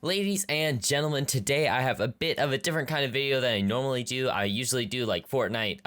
Ladies and gentlemen, today I have a bit of a different kind of video than I normally do. I usually do like Fortnite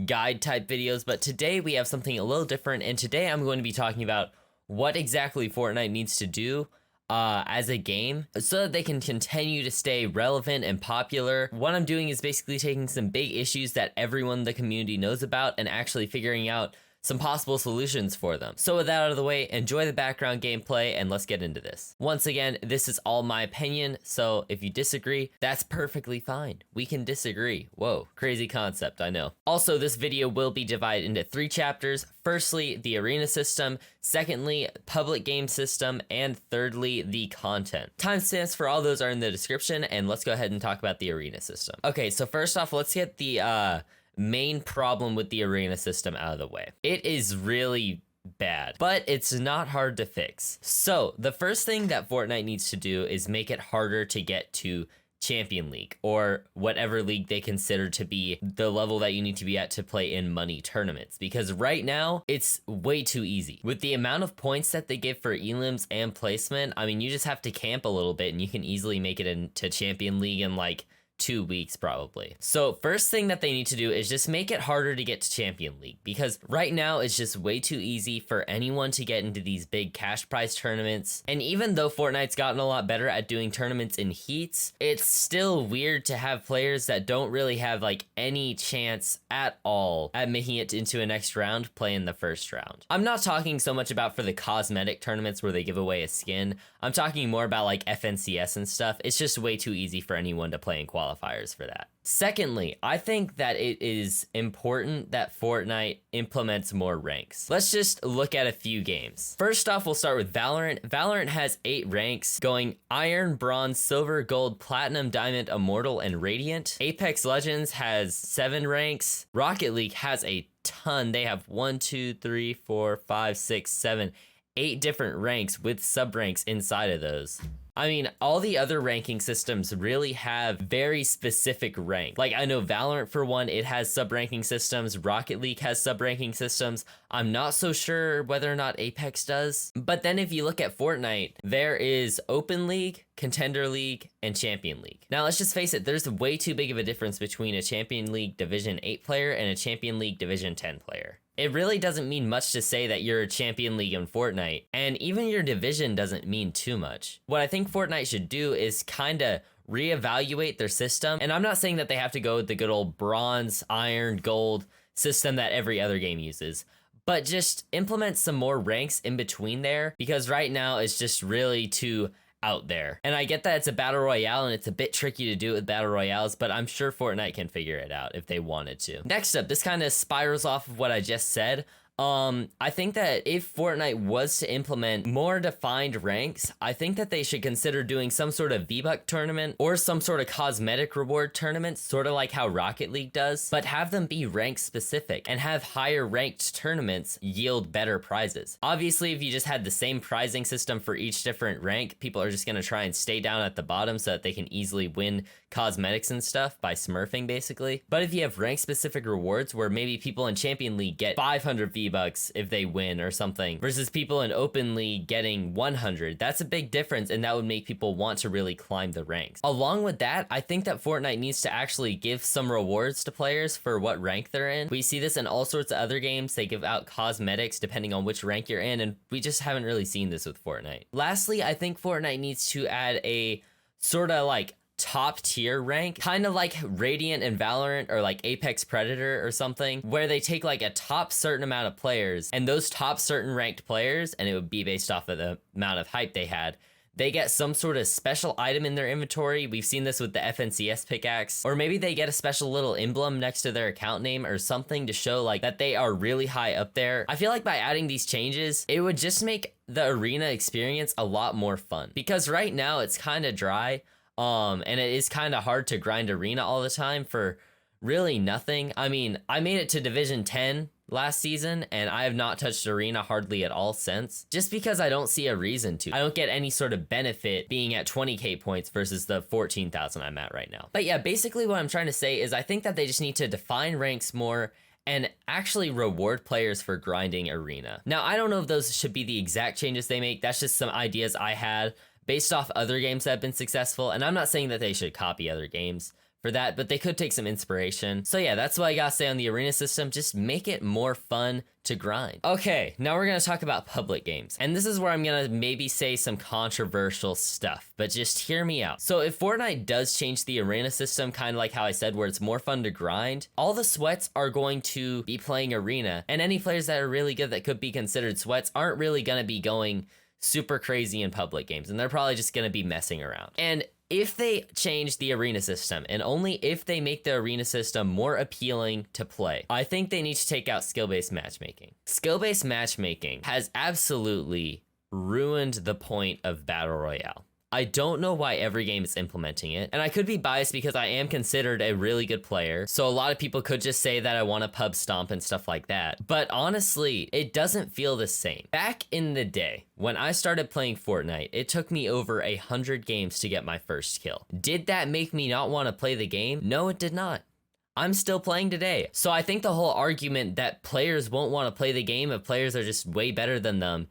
guide type videos, but today we have something a little different, and today I'm going to be talking about what exactly Fortnite needs to do as a game so that they can continue to stay relevant and popular. What I'm doing is basically taking some big issues that everyone in the community knows about and actually figuring out some possible solutions for them. So with that out of the way, enjoy the background gameplay and let's get into this. Once again, this is all my opinion, so if you disagree, that's perfectly fine. We can disagree. Whoa, crazy concept, I know. Also, this video will be divided into 3 chapters. Firstly, the arena system, secondly, public game system, and thirdly, the content. Timestamps for all those are in the description, and let's go ahead and talk about the arena system. Okay, so first off, let's get the main problem with the arena system out of the way. It is really bad, but it's not hard to fix. So the first thing that Fortnite needs to do is make it harder to get to Champion League, or whatever league they consider to be the level that you need to be at to play in money tournaments, because right now it's way too easy. With the amount of points that they give for elims and placement, I mean, you just have to camp a little bit and you can easily make it into Champion League in like 2 weeks probably. So first thing that they need to do is just make it harder to get to Champion League, because right now it's just way too easy for anyone to get into these big cash prize tournaments. And even though Fortnite's gotten a lot better at doing tournaments in heats, it's still weird to have players that don't really have like any chance at all at making it into a next round play in the first round. I'm not talking so much about for the cosmetic tournaments where they give away a skin. I'm talking more about like FNCS and stuff. It's just way too easy for anyone to play in qualifiers for that. Secondly, I think that it is important that Fortnite implements more ranks. Let's just look at a few games. First off, we'll start with Valorant. Valorant has 8 ranks, going Iron, Bronze, Silver, Gold, Platinum, Diamond, Immortal, and Radiant. Apex Legends has 7 ranks. Rocket League has a ton. They have 1, 2, 3, 4, 5, 6, 7, 8 different ranks with sub-ranks inside of those. I mean, all the other ranking systems really have very specific rank. Like, I know Valorant, for one, it has sub-ranking systems. Rocket League has sub-ranking systems. I'm not so sure whether or not Apex does. But then if you look at Fortnite, there is Open League, Contender League, and Champion League. Now, let's just face it, there's way too big of a difference between a Champion League Division 8 player and a Champion League Division 10 player. It really doesn't mean much to say that you're a Champion League in Fortnite, and even your division doesn't mean too much. What I think Fortnite should do is kind of reevaluate their system, and I'm not saying that they have to go with the good old bronze, iron, gold system that every other game uses, but just implement some more ranks in between there, because right now it's just really too out there. And I get that it's a battle royale and it's a bit tricky to do it with battle royales, but I'm sure Fortnite can figure it out if they wanted to. Next up, this kind of spirals off of what I just said. I think that if Fortnite was to implement more defined ranks, I think that they should consider doing some sort of V-Buck tournament or some sort of cosmetic reward tournament, sort of like how Rocket League does, but have them be rank specific and have higher ranked tournaments yield better prizes. Obviously, if you just had the same prizing system for each different rank, people are just going to try and stay down at the bottom so that they can easily win cosmetics and stuff by smurfing basically. But if you have rank specific rewards where maybe people in Champion League get 500 V-Bucks if they win or something, versus people in Open League getting 100, that's a big difference, and that would make people want to really climb the ranks. Along with that, I think that Fortnite needs to actually give some rewards to players for what rank they're in. We see this in all sorts of other games. They give out cosmetics depending on which rank you're in, and we just haven't really seen this with Fortnite. Lastly, I think Fortnite needs to add a sort of like top tier rank, kind of like Radiant and Valorant, or like Apex Predator or something, where they take like a top certain amount of players, and those top certain ranked players, and it would be based off of the amount of hype they had, they get some sort of special item in their inventory. We've seen this with the FNCS pickaxe, or maybe they get a special little emblem next to their account name or something to show like that they are really high up there. I feel like by adding these changes, it would just make the arena experience a lot more fun, because right now it's kind of dry. And it is kind of hard to grind arena all the time for really nothing. I mean, I made it to Division 10 last season, and I have not touched arena hardly at all since, just because I don't see a reason to. I don't get any sort of benefit being at 20k points versus the 14,000 I'm at right now. But yeah, basically what I'm trying to say is I think that they just need to define ranks more and actually reward players for grinding arena. Now, I don't know if those should be the exact changes they make. That's just some ideas I had based off other games that have been successful. And I'm not saying that they should copy other games for that, but they could take some inspiration. So yeah, that's what I gotta say on the arena system. Just make it more fun to grind. Okay, now we're gonna talk about public games. And this is where I'm gonna maybe say some controversial stuff, but just hear me out. So if Fortnite does change the arena system, kind of like how I said, where it's more fun to grind, all the sweats are going to be playing arena, and any players that are really good that could be considered sweats aren't really gonna be going super crazy in public games, and they're probably just gonna be messing around. And if they change the arena system, and only if they make the arena system more appealing to play, I think they need to take out skill-based matchmaking. Skill-based matchmaking has absolutely ruined the point of Battle Royale. I don't know why every game is implementing it, and I could be biased because I am considered a really good player, so a lot of people could just say that I want to pub stomp and stuff like that, but honestly, it doesn't feel the same. Back in the day, when I started playing Fortnite, it took me over 100 games to get my first kill. Did that make me not want to play the game? No, it did not. I'm still playing today. So I think the whole argument that players won't want to play the game if players are just way better than them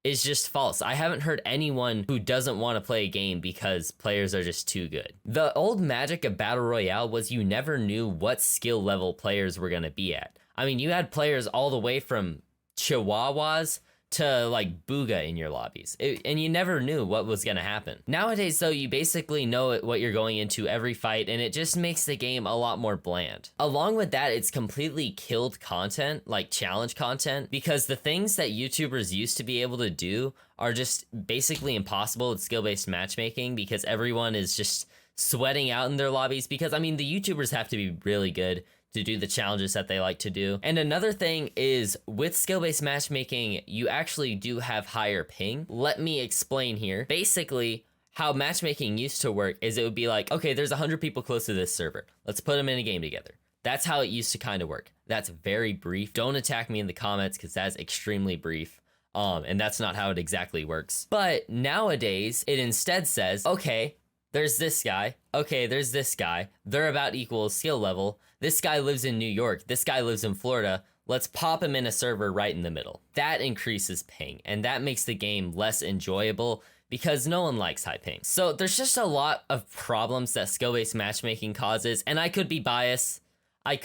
is just false. I haven't heard anyone who doesn't want to play a game because players are just too good. The old magic of Battle Royale was you never knew what skill level players were going to be at. I mean, you had players all the way from Chihuahuas to like Booga in your lobbies, and you never knew what was going to happen. Nowadays, though, you basically know what you're going into every fight, and it just makes the game a lot more bland. Along with that, it's completely killed content, like challenge content, because the things that YouTubers used to be able to do are just basically impossible with skill-based matchmaking, because everyone is just sweating out in their lobbies, because I mean, the YouTubers have to be really good to do the challenges that they like to do. And another thing is, with skill-based matchmaking, you actually do have higher ping. Let me explain here. Basically, how matchmaking used to work is it would be like, okay, there's 100 people close to this server. Let's put them in a game together. That's how it used to kind of work. That's very brief. Don't attack me in the comments because that's extremely brief. And that's not how it exactly works. But nowadays, it instead says, okay, there's this guy. Okay, there's this guy. They're about equal skill level. This guy lives in New York. This guy lives in Florida. Let's pop him in a server right in the middle. That increases ping, and that makes the game less enjoyable because no one likes high ping. So there's just a lot of problems that skill-based matchmaking causes, and I could be biased. I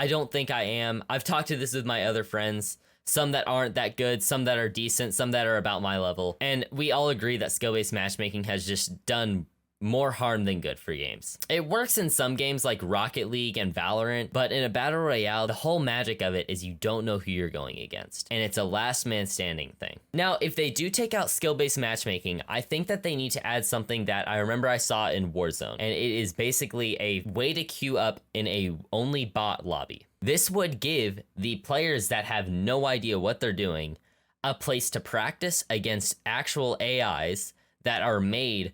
don't think I am. I've talked to this with my other friends. Some that aren't that good, some that are decent, some that are about my level. And we all agree that skill-based matchmaking has just done more harm than good for games. It works in some games like Rocket League and Valorant, but in a Battle Royale, the whole magic of it is you don't know who you're going against, and it's a last man standing thing. Now, if they do take out skill-based matchmaking, I think that they need to add something that I remember I saw in Warzone, and it is basically a way to queue up in a only bot lobby. This would give the players that have no idea what they're doing a place to practice against actual AIs that are made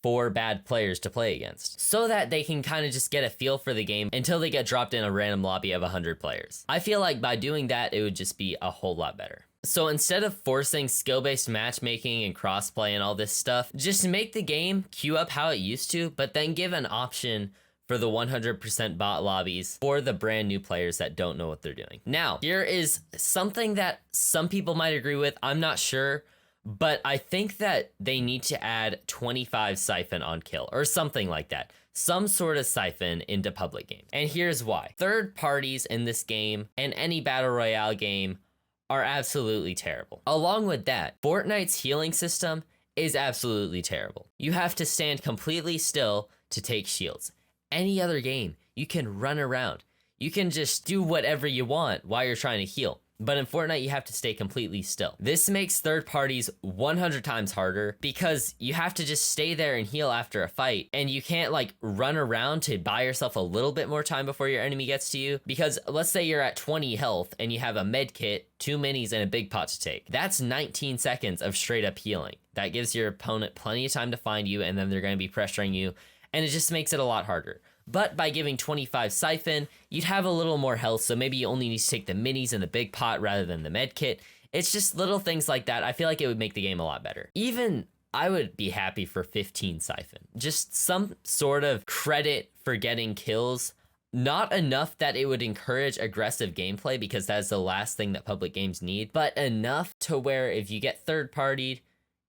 for bad players to play against, so that they can kind of just get a feel for the game until they get dropped in a random lobby of 100 players. I feel like by doing that, it would just be a whole lot better. So instead of forcing skill-based matchmaking and crossplay and all this stuff, just make the game queue up how it used to, but then give an option for the 100% bot lobbies for the brand new players that don't know what they're doing. Now, here is something that some people might agree with, I'm not sure, but I think that they need to add 25 siphon on kill or something like that. Some sort of siphon into public games. And here's why. Third parties in this game and any Battle Royale game are absolutely terrible. Along with that, Fortnite's healing system is absolutely terrible. You have to stand completely still to take shields. Any other game, you can run around. You can just do whatever you want while you're trying to heal. But in Fortnite, you have to stay completely still. This makes third parties 100 times harder because you have to just stay there and heal after a fight. And you can't like run around to buy yourself a little bit more time before your enemy gets to you. Because let's say you're at 20 health and you have a med kit, 2 minis, and a big pot to take. That's 19 seconds of straight up healing. That gives your opponent plenty of time to find you, and then they're going to be pressuring you. And it just makes it a lot harder. But by giving 25 siphon, you'd have a little more health, so maybe you only need to take the minis and the big pot rather than the med kit. It's just little things like that. I feel like it would make the game a lot better. Even I would be happy for 15 siphon. Just some sort of credit for getting kills. Not enough that it would encourage aggressive gameplay, because that's the last thing that public games need, but enough to where if you get third-partied,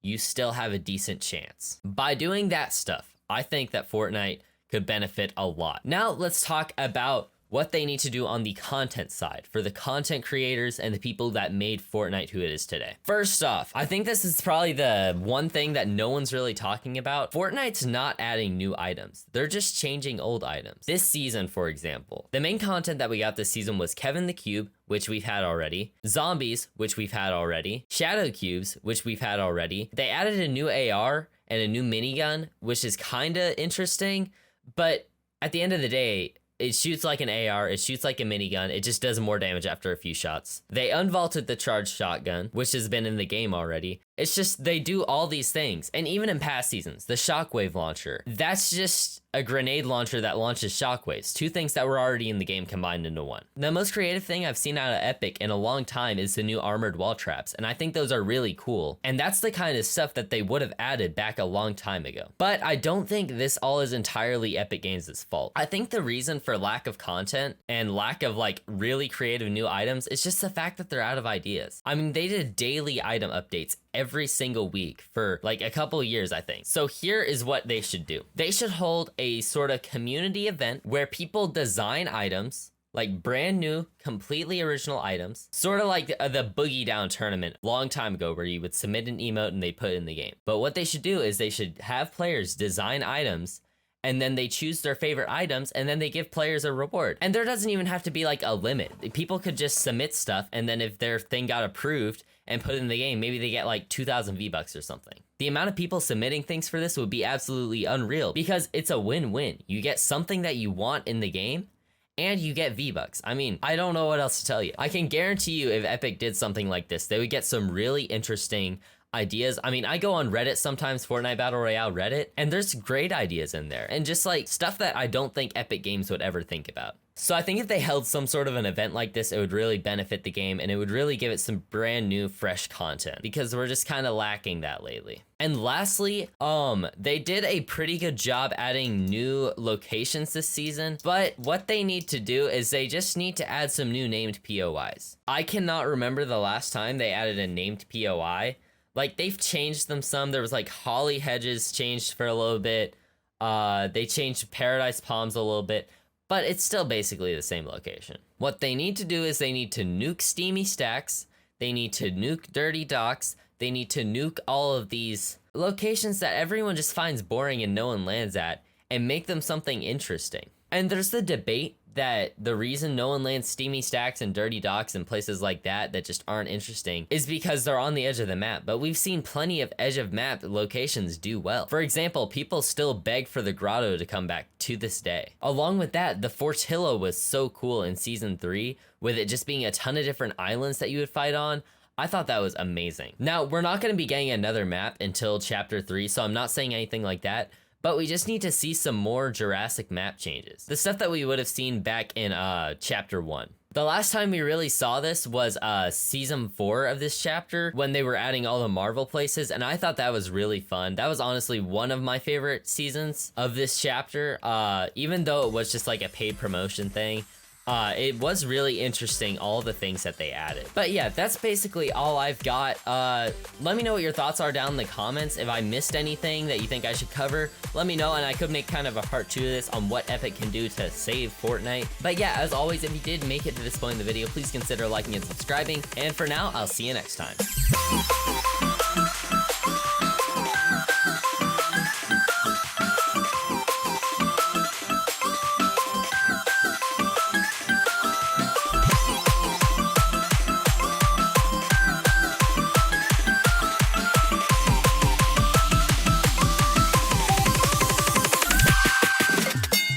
you still have a decent chance. By doing that stuff, I think that Fortnite could benefit a lot. Now let's talk about what they need to do on the content side for the content creators and the people that made Fortnite who it is today. First off, I think this is probably the one thing that no one's really talking about. Fortnite's not adding new items. They're just changing old items. This season, for example, the main content that we got this season was Kevin the Cube, which we've had already, zombies, which we've had already, shadow cubes, which we've had already. They added a new AR and a new minigun, which is kinda interesting, but at the end of the day, it shoots like an AR, it shoots like a minigun, it just does more damage after a few shots. They unvaulted the charged shotgun, which has been in the game already. It's just, they do all these things. And even in past seasons, the shockwave launcher, that's just a grenade launcher that launches shockwaves. Two things that were already in the game combined into one. The most creative thing I've seen out of Epic in a long time is the new armored wall traps, and I think those are really cool. And that's the kind of stuff that they would have added back a long time ago. But I don't think this all is entirely Epic Games' fault. I think the reason for lack of content and lack of like really creative new items is just the fact that they're out of ideas. I mean, they did daily item updates every single week for like a couple of years, I think. So here is what they should do. They should hold a sort of community event where people design items, like brand new, completely original items, sort of like the Boogie Down tournament long time ago where you would submit an emote and they put it in the game. But what they should do is they should have players design items, and then they choose their favorite items, and then they give players a reward. And there doesn't even have to be like a limit. People could just submit stuff, and then if their thing got approved and put in the game, maybe they get like 2,000 V-Bucks or something. The amount of people submitting things for this would be absolutely unreal because it's a win-win. You get something that you want in the game, and you get V-Bucks. I mean, I don't know what else to tell you. I can guarantee you if Epic did something like this, they would get some really interesting ideas. I mean, I go on Reddit sometimes, Fortnite Battle Royale Reddit, and there's great ideas in there and just like stuff that I don't think Epic Games would ever think about. So I think if they held some sort of an event like this, it would really benefit the game and it would really give it some brand new, fresh content because we're just kind of lacking that lately. And lastly, they did a pretty good job adding new locations this season, but what they need to do is they just need to add some new named POIs. I cannot remember the last time they added a named POI. Like, they've changed them some. There was like Holly Hedges changed for a little bit. They changed Paradise Palms a little bit, but it's still basically the same location. What they need to do is they need to nuke Steamy Stacks. They need to nuke Dirty Docks. They need to nuke all of these locations that everyone just finds boring and no one lands at and make them something interesting. And there's the debate that the reason no one lands Steamy Stacks and Dirty Docks and places like that just aren't interesting is because they're on the edge of the map, but we've seen plenty of edge of map locations do well. For example, people still beg for the grotto to come back to this day. Along with that, the Fortillo was so cool in Season 3, with it just being a ton of different islands that you would fight on. I thought that was amazing. Now, we're not going to be getting another map until Chapter 3, so I'm not saying anything like that, but we just need to see some more Jurassic map changes. The stuff that we would have seen back in Chapter 1. The last time we really saw this was Season 4 of this chapter, when they were adding all the Marvel places, and I thought that was really fun. That was honestly one of my favorite seasons of this chapter, even though it was just like a paid promotion thing. It was really interesting, all the things that they added. But yeah, that's basically all I've got. Let me know what your thoughts are down in the comments. If I missed anything that you think I should cover, let me know, and I could make kind of a part 2 of this on what Epic can do to save Fortnite. But yeah, as always, if you did make it to this point in the video, please consider liking and subscribing. And for now, I'll see you next time.